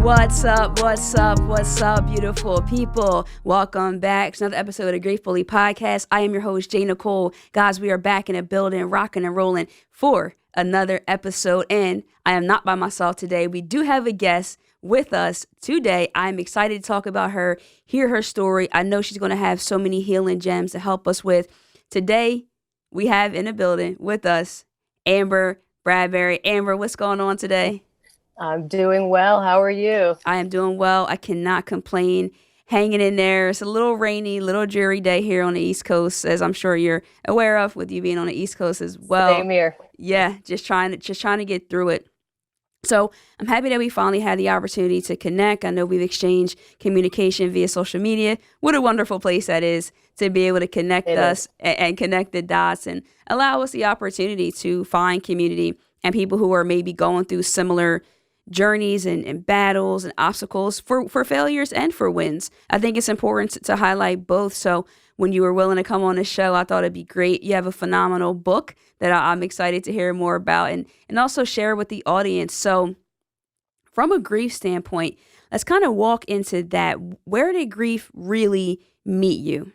What's up? What's up? What's up, beautiful people? Welcome back to another episode of Gratefully Podcast. I am your host, J.Nicole. Guys, we are back in the building, rocking and rolling for another episode. And I am not by myself today. We do have a guest with us today. I'm excited to talk about her, hear her story. I know she's going to have so many healing gems to help us with. Today, we have in the building with us Amber Bradbury. Amber, what's going on today? I'm doing well. How are you? I am doing well. I cannot complain. Hanging in there. It's a little rainy, little dreary day here on the East Coast, as I'm sure you're aware of with you being on the East Coast as well. Same here. Yeah, just trying to get through it. So I'm happy that we finally had the opportunity to connect. I know we've exchanged communication via social media. What a wonderful place that is to be able to connect us and connect the dots and allow us the opportunity to find community and people who are maybe going through similar journeys and battles and obstacles for failures and for wins. I think it's important to highlight both. So when you were willing to come on the show, I thought it'd be great. You have a phenomenal book that I'm excited to hear more about and also share with the audience. So from a grief standpoint, let's kind of walk into that. Where did grief really meet you?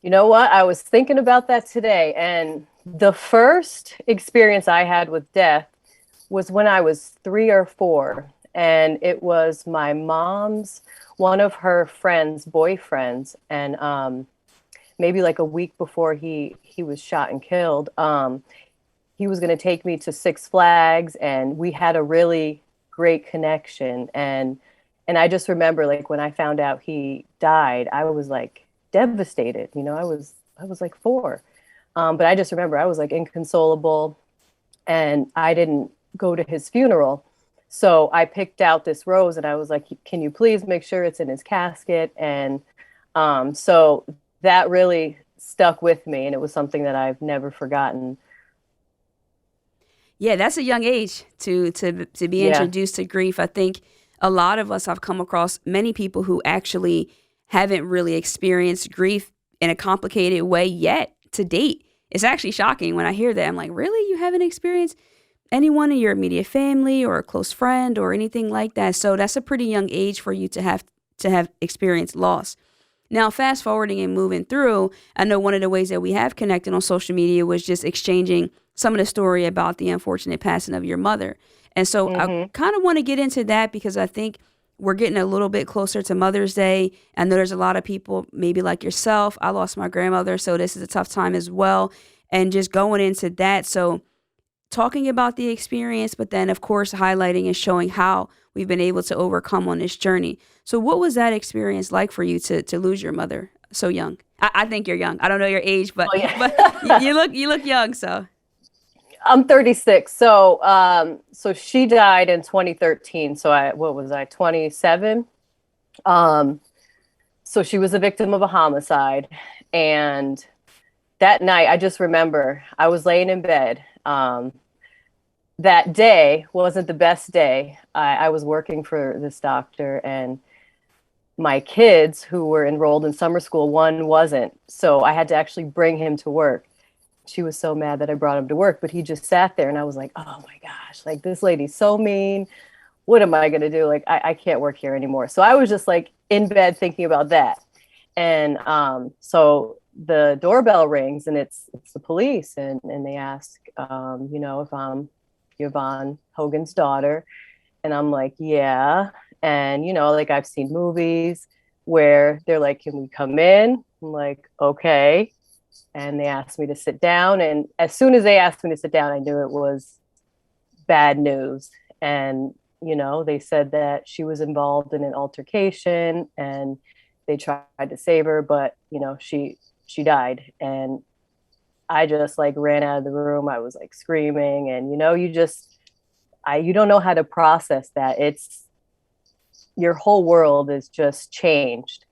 You know what? I was thinking about that today. And the first experience I had with death was when I was 3 or 4. And it was my mom's, one of her friends' boyfriends. And maybe like a week before he was shot and killed, he was going to take me to Six Flags. And we had a really great connection. And I just remember, like, when I found out he died, I was like devastated. You know, I was like 4. But I just remember I was like inconsolable, and I didn't go to his funeral. So I picked out this rose and I was like, can you please make sure it's in his casket? And so that really stuck with me, and it was something that I've never forgotten. Yeah, that's a young age to be introduced to grief. I think a lot of us, I've come across many people who actually haven't really experienced grief in a complicated way yet to date. It's actually shocking when I hear that. I'm like, really? You haven't experienced anyone in your immediate family or a close friend or anything like that? So that's a pretty young age for you to have experienced loss. Now, fast forwarding and moving through, I know one of the ways that we have connected on social media was just exchanging some of the story about the unfortunate passing of your mother. And so I kind of want to get into that because I think we're getting a little bit closer to Mother's Day. I know there's a lot of people, maybe like yourself. I lost my grandmother, so this is a tough time as well. And just going into that. So talking about the experience, but then, of course, highlighting and showing how we've been able to overcome on this journey. So what was that experience like for you to lose your mother so young? I think you're young. I don't know your age, but, but you look young. So I'm 36. So she died in 2013. So what was I, 27? So she was a victim of a homicide. And that night, I just remember I was laying in bed. That day wasn't the best day. I was working for this doctor, and my kids who were enrolled in summer school, one wasn't. So I had to actually bring him to work. She was so mad that I brought him to work, but he just sat there, and I was like, oh my gosh, like, this lady's so mean. What am I going to do? Like, I can't work here anymore. So I was just like in bed thinking about that. And so the doorbell rings, and it's the police, and they ask, if I'm Yvonne Hogan's daughter. And I'm like, yeah. And, like, I've seen movies where they're like, can we come in? I'm like, okay. And they asked me to sit down. And as soon as they asked me to sit down, I knew it was bad news. And, they said that she was involved in an altercation and they tried to save her, but, she died. And I just like ran out of the room. I was like screaming, and you don't know how to process that. It's your whole world is just changed.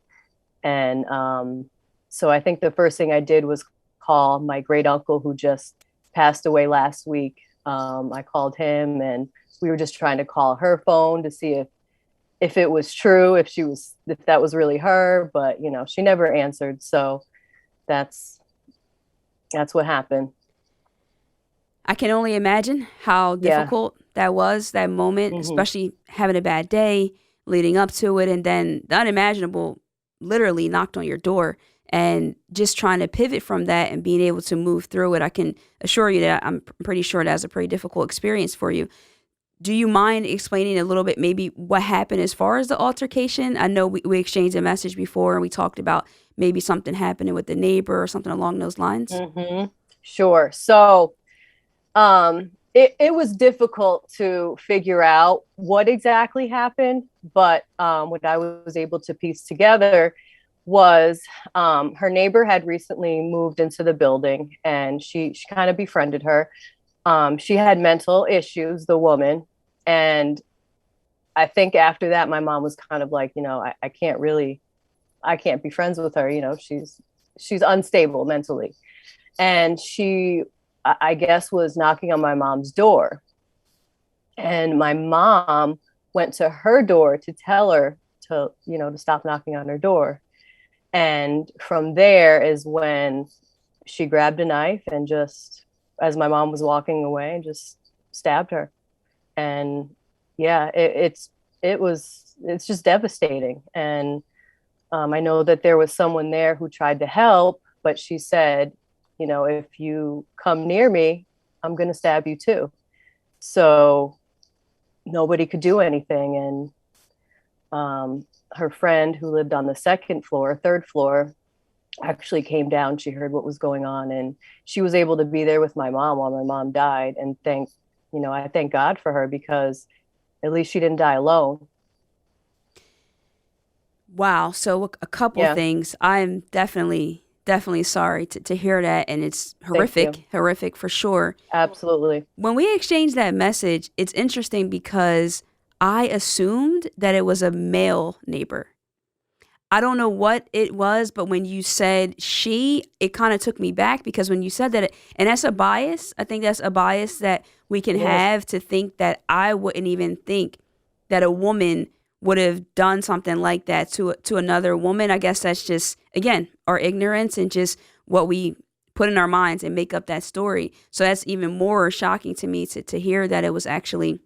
And so I think the first thing I did was call my great uncle who just passed away last week. I called him, and we were just trying to call her phone to see if it was true, if that was really her, but she never answered. So that's what happened. I can only imagine how difficult that was that moment, especially having a bad day leading up to it, and then the unimaginable literally knocked on your door, and just trying to pivot from that and being able to move through it. I can assure you that I'm pretty sure that's a pretty difficult experience for you. Do you mind explaining a little bit maybe what happened as far as the altercation? I know we exchanged a message before and we talked about maybe something happening with the neighbor or something along those lines. Sure. So it was difficult to figure out what exactly happened, but what I was able to piece together was her neighbor had recently moved into the building, and she kind of befriended her. She had mental issues, the woman. And I think after that, my mom was kind of like, I can't be friends with her. She's unstable mentally. And she, I guess, was knocking on my mom's door. And my mom went to her door to tell her to stop knocking on her door. And from there is when she grabbed a knife and just, as my mom was walking away, just stabbed her. And yeah, it's just devastating. And I know that there was someone there who tried to help, but she said, if you come near me, I'm going to stab you too. So nobody could do anything. And her friend who lived on the third floor, actually came down. She heard what was going on, and she was able to be there with my mom while my mom died. And I thank God for her, because at least she didn't die alone. Wow. So a couple things. I'm definitely sorry to hear that. And it's horrific for sure. Absolutely. When we exchanged that message, it's interesting because I assumed that it was a male neighbor. I don't know what it was, but when you said she, it kind of took me back, because when you said that, and that's a bias. I think that's a bias that we can have, to think that I wouldn't even think that a woman would have done something like that to another woman. I guess that's just, again, our ignorance and just what we put in our minds and make up that story. So that's even more shocking to me to hear that it was actually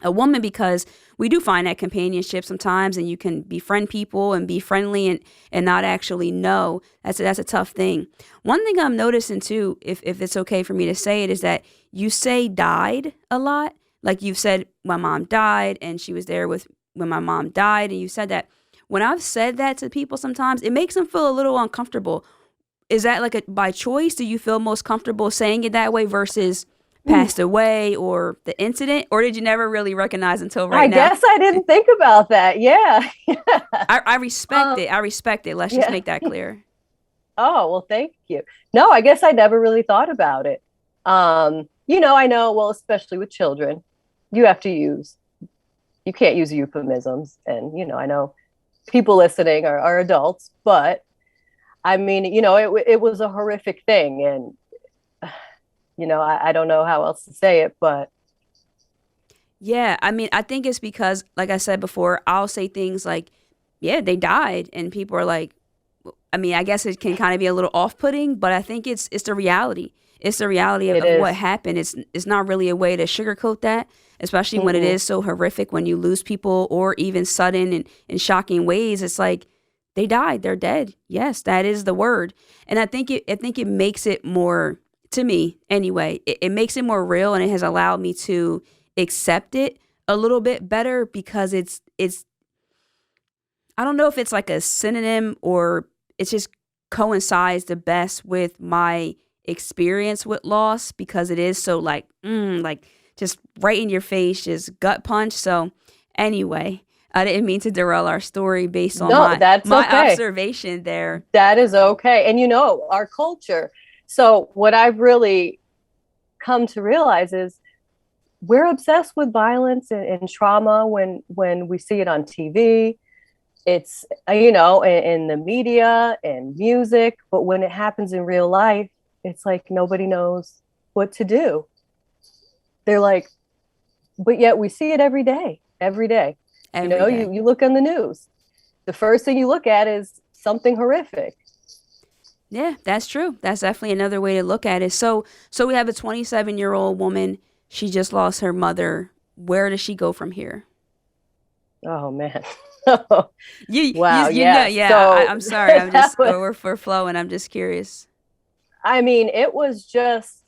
a woman, because we do find that companionship sometimes, and you can befriend people and be friendly and not actually know. That's a tough thing. One thing I'm noticing too, if it's okay for me to say it, is that you say died a lot. Like you've said, my mom died and she was there when my mom died. And you said that. When I've said that to people, sometimes it makes them feel a little uncomfortable. Is that like by choice? Do you feel most comfortable saying it that way versus passed away or the incident, or did you never really recognize until right now? I guess I didn't think about that. Yeah. I respect it. I respect it. Let's just make that clear. Oh, well, thank you. No, I guess I never really thought about it. I know, well, especially with children, you can't use euphemisms. And, I know people listening are adults, but I mean, it was a horrific thing. And I don't know how else to say it, but. Yeah, I mean, I think it's because, like I said before, I'll say things like, yeah, they died. And people are like, I mean, I guess it can kind of be a little off-putting, but I think it's the reality. It's the reality of what happened. It's not really a way to sugarcoat that, especially when it is so horrific, when you lose people, or even sudden and in shocking ways. It's like, they died. They're dead. Yes, that is the word. And I think it makes it more, to me anyway, it makes it more real, and it has allowed me to accept it a little bit better, because it's I don't know if it's like a synonym, or it just coincides the best with my experience with loss, because it is so like just right in your face, just gut punch. So anyway, I didn't mean to derail our story based on my observation there. That is okay. And our culture. So what I've really come to realize is we're obsessed with violence and trauma when we see it on TV. It's, in the media and music, but when it happens in real life, it's like nobody knows what to do. They're like, but yet we see it every day. You look on the news. The first thing you look at is something horrific. Yeah, that's true. That's definitely another way to look at it. So we have a 27-year-old woman. She just lost her mother where does she go from here? Oh man. You Wow, you know, yeah. yeah. So I'm sorry. I'm that just was, we're flowing. I'm just curious. I mean, it was just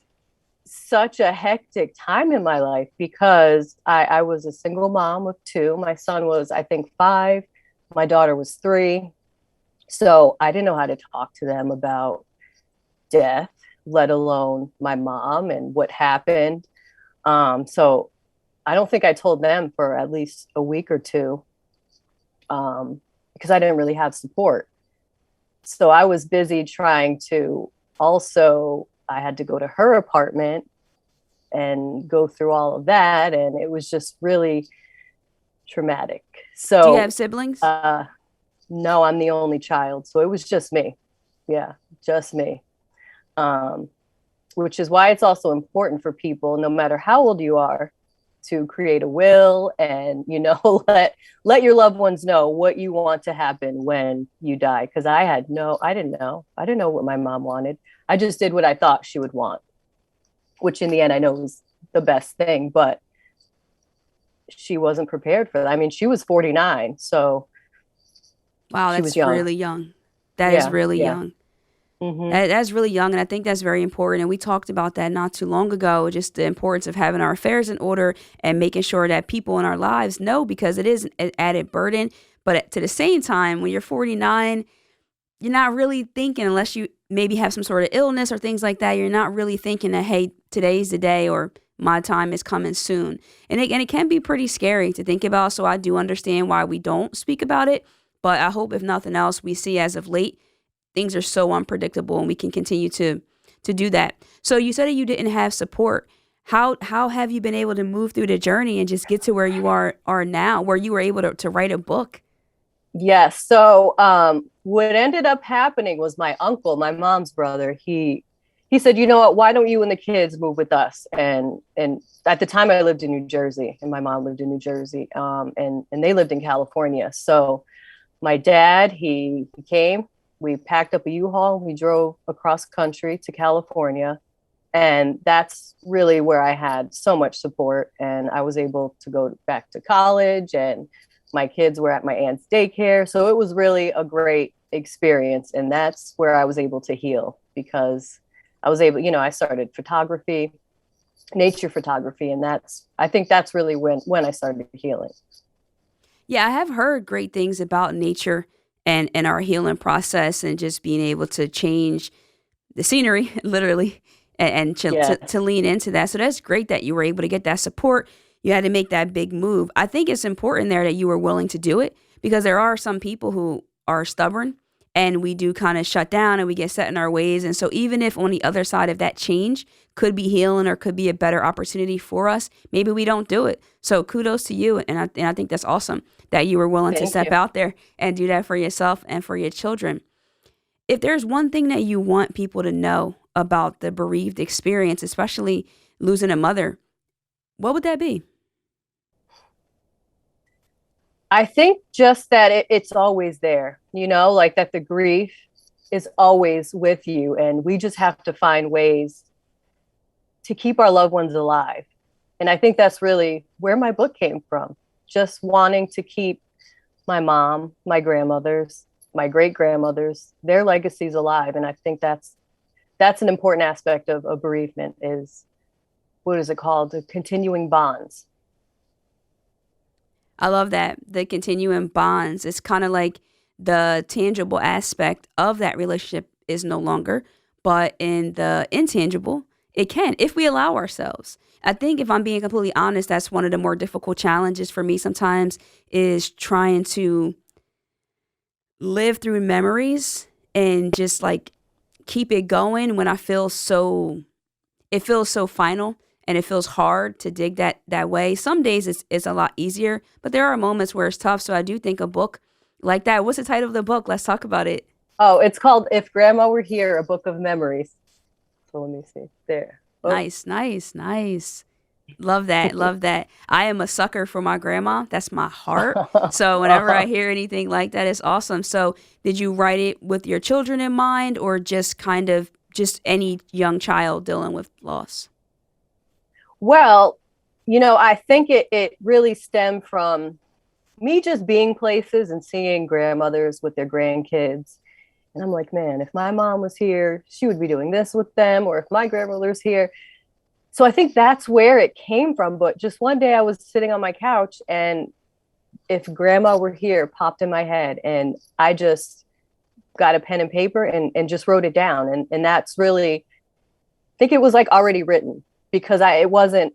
such a hectic time in my life because I was a single mom of two. My son was, I think, 5. My daughter was 3. So I didn't know how to talk to them about death, let alone my mom and what happened. So I don't think I told them for at least a week or two, because I didn't really have support. So I was busy trying to also, I had to go to her apartment and go through all of that. And it was just really traumatic. Do you have So, siblings? uh, no, I'm the only child. So it was just me. Yeah, just me. Um, which is why it's also important for people, no matter how old you are, to create a will and let your loved ones know what you want to happen when you die. Because I didn't know what my mom wanted. I just did what I thought she would want, which in the end I know was the best thing, but she wasn't prepared for that. I mean, she was 49, so Wow, she was that's young. really young. That is Yeah, really yeah. young. Hmm. That's really young, and I think that's very important. And we talked about that not too long ago, just the importance of having our affairs in order and making sure that people in our lives know, because it is an added burden. But to the same time, when you're 49, you're not really thinking, unless you maybe have some sort of illness or things like that, you're not really thinking that, hey, today's the day or my time is coming soon. And it can be pretty scary to think about. So I do understand why we don't speak about it. But I hope, if nothing else, we see as of late, things are so unpredictable and we can continue to do that. So you said that you didn't have support. How have you been able to move through the journey and just get to where you are now, where you were able to write a book? Yes. So what ended up happening was my uncle, my mom's brother, he said, you know what, why don't you and the kids move with us? And at the time I lived in New Jersey and my mom lived in New Jersey. And they lived in California. So my dad, he came, we packed up a U-Haul, we drove across country to California. And that's really where I had so much support. And I was able to go back to college, and my kids were at my aunt's daycare. So it was really a great experience. And that's where I was able to heal, because I was able, I started photography, nature photography. And I think that's really when I started healing. Yeah, I have heard great things about nature and our healing process and just being able to change the scenery, literally, and to Yes. lean into that. So that's great that you were able to get that support. You had to make that big move. I think it's important there that you were willing to do it, because there are some people who are stubborn and we do kind of shut down and we get set in our ways. And so even if on the other side of that change could be healing or could be a better opportunity for us, maybe we don't do it. So kudos to you. And I think that's awesome that you were willing to Thank step you. out there and do that for yourself and for your children. If there's one thing that you want people to know about the bereaved experience, especially losing a mother, what would that be? I think just that it's always there, like that the grief is always with you. And we just have to find ways to keep our loved ones alive. And I think that's really where my book came from. Just wanting to keep my mom, my grandmothers, my great grandmothers, their legacies alive. And I think that's an important aspect of bereavement, is, what is it called? The continuing bonds. I love that. The continuing bonds. It's kind of like the tangible aspect of that relationship is no longer, but in the intangible, it can, if we allow ourselves. I think, if I'm being completely honest, that's one of the more difficult challenges for me sometimes, is trying to live through memories and just like keep it going when it feels so final and it feels hard to dig that way. Some days it's a lot easier, but there are moments where it's tough. So I do think a book like that. What's the title of the book? Let's talk about it. Oh, it's called If Grandma Were Here, A Book of Memories. So let me see. There. Oh. Nice, nice, nice. Love that. Love that. I am a sucker for my grandma. That's my heart. So whenever I hear anything like that, it's awesome. So did you write it with your children in mind, or just kind of just any young child dealing with loss? Well, I think it really stemmed from me just being places and seeing grandmothers with their grandkids. And I'm like, man, if my mom was here, she would be doing this with them, or if my grandmother's here. So I think that's where it came from. But just one day I was sitting on my couch, and if grandma were here popped in my head, and I just got a pen and paper and just wrote it down. And that's really, I think it was like already written, because it wasn't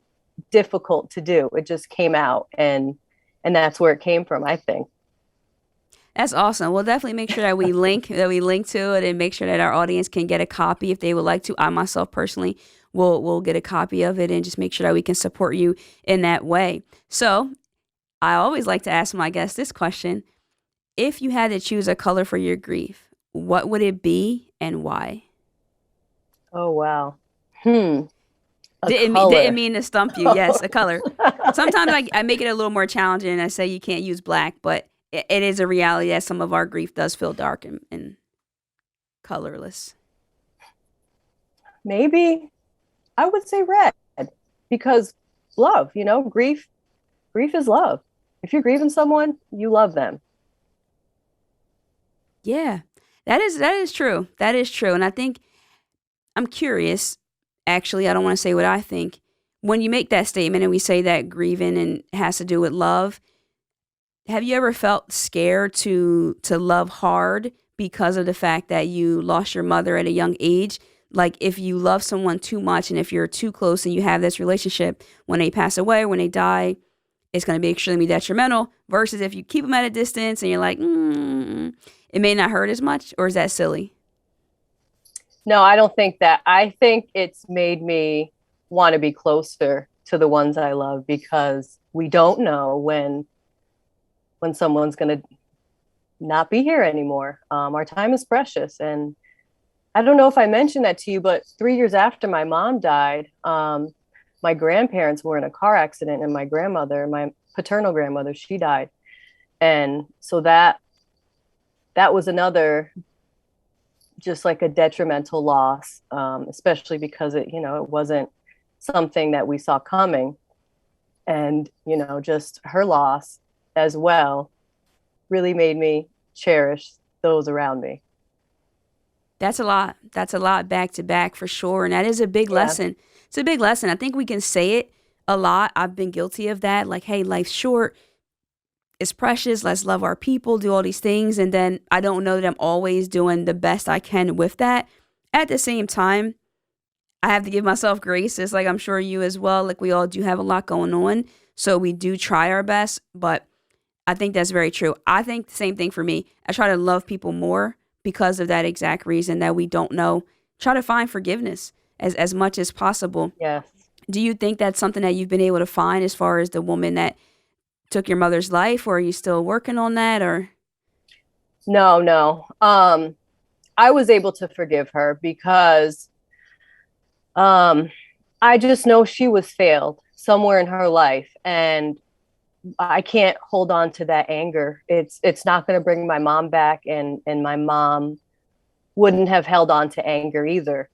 difficult to do. It just came out, and that's where it came from, I think. That's awesome. We'll definitely make sure that we link to it and make sure that our audience can get a copy if they would like to. I myself personally will get a copy of it and just make sure that we can support you in that way. So I always like to ask my guests this question. If you had to choose a color for your grief, what would it be and why? Oh wow. Hmm. Didn't mean to stump you. Yes, a color. Sometimes I make it a little more challenging and I say you can't use black, but it is a reality that some of our grief does feel dark and colorless. Maybe I would say red, because love, grief is love. If you're grieving someone, you love them. Yeah, that is true. That is true. And I think I'm curious. Actually, I don't want to say what I think. When you make that statement and we say that grieving and has to do with love, have you ever felt scared to love hard because of the fact that you lost your mother at a young age? Like if you love someone too much and if you're too close and you have this relationship, when they pass away, when they die, it's going to be extremely detrimental versus if you keep them at a distance and you're like, it may not hurt as much, or is that silly? No, I don't think that. I think it's made me want to be closer to the ones I love, because we don't know when someone's going to not be here anymore. Our time is precious. And I don't know if I mentioned that to you, but 3 years after my mom died, my grandparents were in a car accident, and my paternal grandmother, she died. And so that was another, just like a detrimental loss, especially because it wasn't something that we saw coming. And, just her loss as well really made me cherish those around me. That's a lot. That's a lot back to back for sure. And that is a big Yeah. lesson. It's a big lesson. I think we can say it a lot. I've been guilty of that. Like, hey, life's short. It's precious. Let's love our people, do all these things. And then I don't know that I'm always doing the best I can with that. At the same time, I have to give myself grace. It's like I'm sure you as well. Like we all do have a lot going on. So we do try our best. But I think that's very true. I think the same thing for me. I try to love people more because of that exact reason that we don't know. Try to find forgiveness as much as possible. Yes. Do you think that's something that you've been able to find as far as the woman that took your mother's life, or are you still working on that? Or No, no. I was able to forgive her because um, I just know she was failed somewhere in her life, and I can't hold on to that anger. It's not going to bring my mom back, and my mom wouldn't have held on to anger either.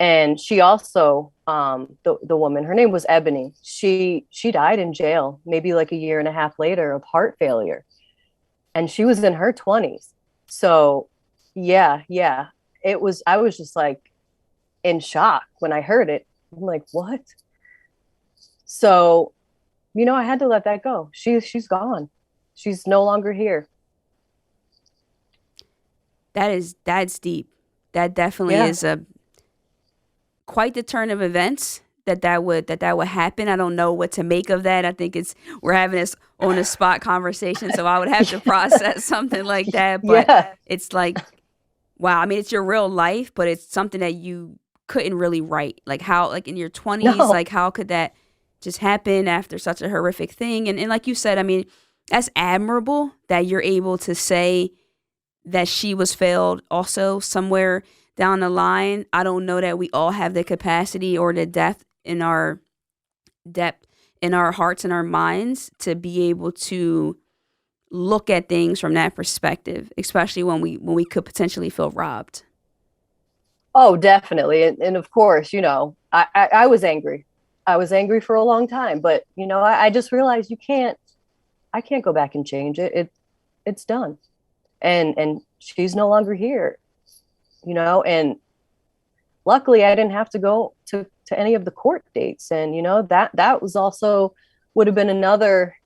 And she also, the woman, her name was Ebony. She died in jail, maybe like a year and a half later, of heart failure, and she was in her 20s. So, yeah, yeah, it was. I was just like in shock when I heard it. I'm like, what? So, I had to let that go. She's gone. She's no longer here. that's deep. That definitely Yeah. is a quite the turn of events that would happen. I don't know what to make of that. I think we're having this on the spot conversation, so I would have to process something like that. But Yeah. it's like, wow. I mean, it's your real life, but it's something that you couldn't really write. Like how, like in your 20s, No. like how could that just happen after such a horrific thing? And like you said, I mean, that's admirable that you're able to say that she was failed also somewhere down the line. I don't know that we all have the capacity or the depth in our hearts and our minds to be able to look at things from that perspective, especially when we could potentially feel robbed. Oh, definitely. And of course, I was angry. I was angry for a long time, but I just realized I can't go back and change it. It's done. And she's no longer here, and luckily I didn't have to go to any of the court dates. And that was also would have been another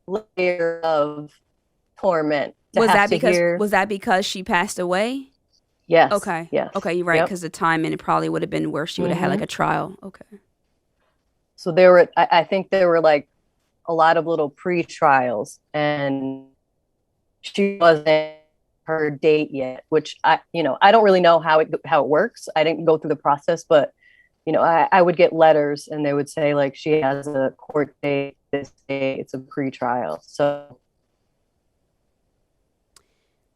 layer of torment to Was have that to because hear. was that because she passed away? Yes, Okay. yes. Okay, you're right, Yep. because the timing it probably would have been where she would have had like Hmm. a trial. Okay. So there were, I think there were like a lot of little pre-trials, and she wasn't her date yet, which I don't really know how it works. I didn't go through the process, but I would get letters and they would say like she has a court date this day. It's a pre-trial. So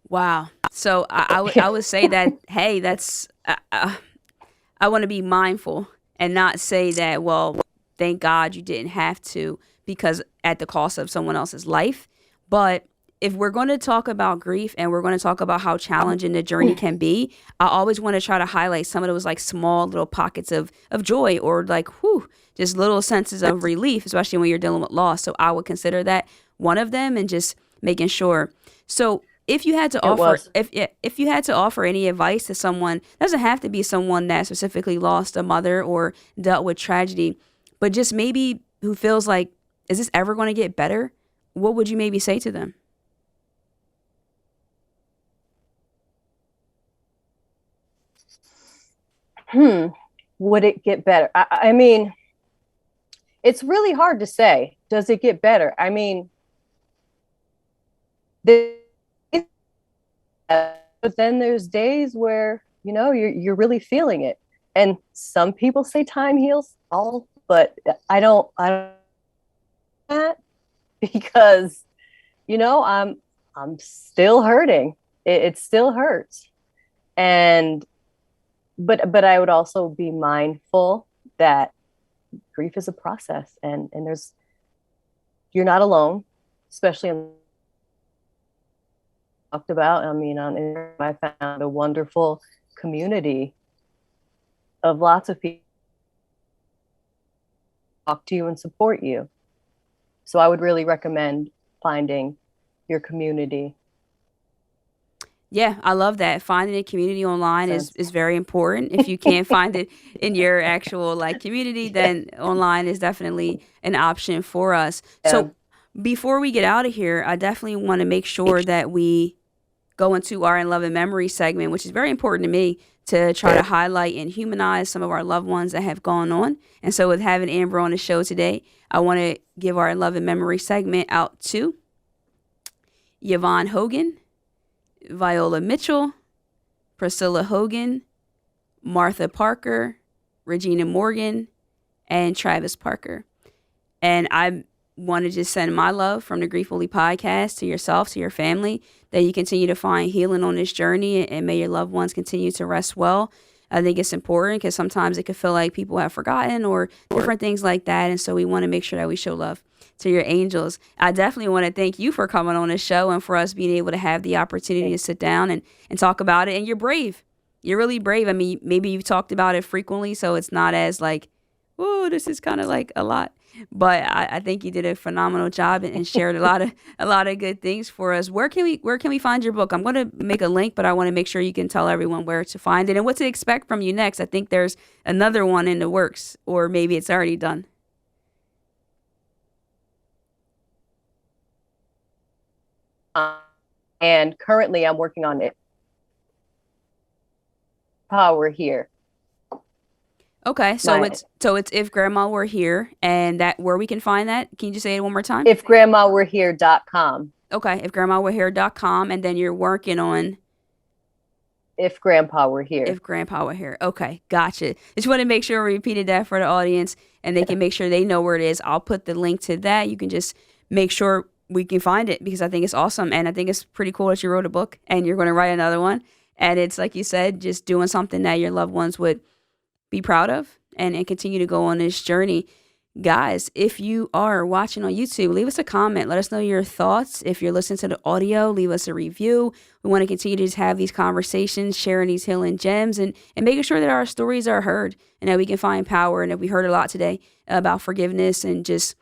Wow. So I yeah. would say that, hey, that's I want to be mindful and not say that, well, thank God you didn't have to because at the cost of someone else's life. But if we're going to talk about grief and we're going to talk about how challenging the journey can be, I always want to try to highlight some of those like small little pockets of joy or like, whew, just little senses of relief, especially when you're dealing with loss. So I would consider that one of them and just making sure. So if you had to It offer was. if you had to offer any advice to someone, it doesn't have to be someone that specifically lost a mother or dealt with tragedy, but just maybe who feels like, is this ever going to get better? What would you maybe say to them? Hmm. Would it get better? I mean, it's really hard to say. Does it get better? I mean, there, but then there's days where you're really feeling it. And some people say time heals all, but I don't that because I'm still hurting. It still hurts. And but I would also be mindful that grief is a process, and you're not alone, especially in talked about. I mean, on Instagram, I found a wonderful community of lots of people who talk to you and support you. So I would really recommend finding your community. Yeah, I love that. Finding a community online Sense. is very important. If you can't find it in your actual like community, Yeah. then online is definitely an option for us. Yeah. So before we get out of here, I definitely want to make sure that we go into our In Love and Memory segment, which is very important to me to try to highlight and humanize some of our loved ones that have gone on. And so with having Amber on the show today, I want to give our In Love and Memory segment out to Yvonne Hogan, Viola Mitchell, Priscilla Hogan, Martha Parker, Regina Morgan, and Travis Parker. And I want to just send my love from the Grieffully podcast to yourself, to your family, that you continue to find healing on this journey and may your loved ones continue to rest well. I think it's important because sometimes it could feel like people have forgotten or different things like that. And so we want to make sure that we show love to your angels. I definitely want to thank you for coming on this show and for us being able to have the opportunity to sit down and talk about it. And you're brave. You're really brave. I mean, maybe you've talked about it frequently, so it's not as like, oh, this is kind of like a lot. But I think you did a phenomenal job and shared a lot of good things for us. Where can we find your book? I'm going to make a link, but I want to make sure you can tell everyone where to find it and what to expect from you next. I think there's another one in the works, or maybe it's already done. And currently, I'm working on it. Power here. Okay, so My it's If Grandma Were Here, and that where we can find that. Can you just say it one more time? ifgrandmawerehere.com. Okay, ifgrandmawerehere.com, and then you're working on If grandpa were here. If Grandpa Were Here. Okay, gotcha. Just want to make sure we repeated that for the audience, and they can make sure they know where it is. I'll put the link to that. You can just make sure we can find it because I think it's awesome, and I think it's pretty cool that you wrote a book and you're going to write another one. And it's like you said, just doing something that your loved ones would be proud of and continue to go on this journey. guys, if you are watching on YouTube, leave us a comment. Let us know your thoughts. If you're listening to the audio, leave us a review. We want to continue to just have these conversations, sharing these healing gems, and making sure that our stories are heard and that we can find power. And that we heard a lot today about forgiveness and just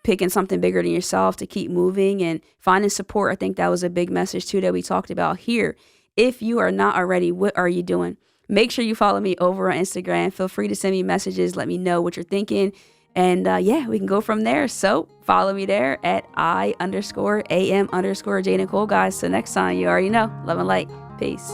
picking something bigger than yourself to keep moving and finding support. I think that was a big message too that we talked about here. If you are not already, what are you doing? Make sure you follow me over on Instagram. Feel free to send me messages. Let me know what you're thinking. And we can go from there. So follow me there at I_am_J.Nicole, guys. So next time, you already know. Love and light. Peace.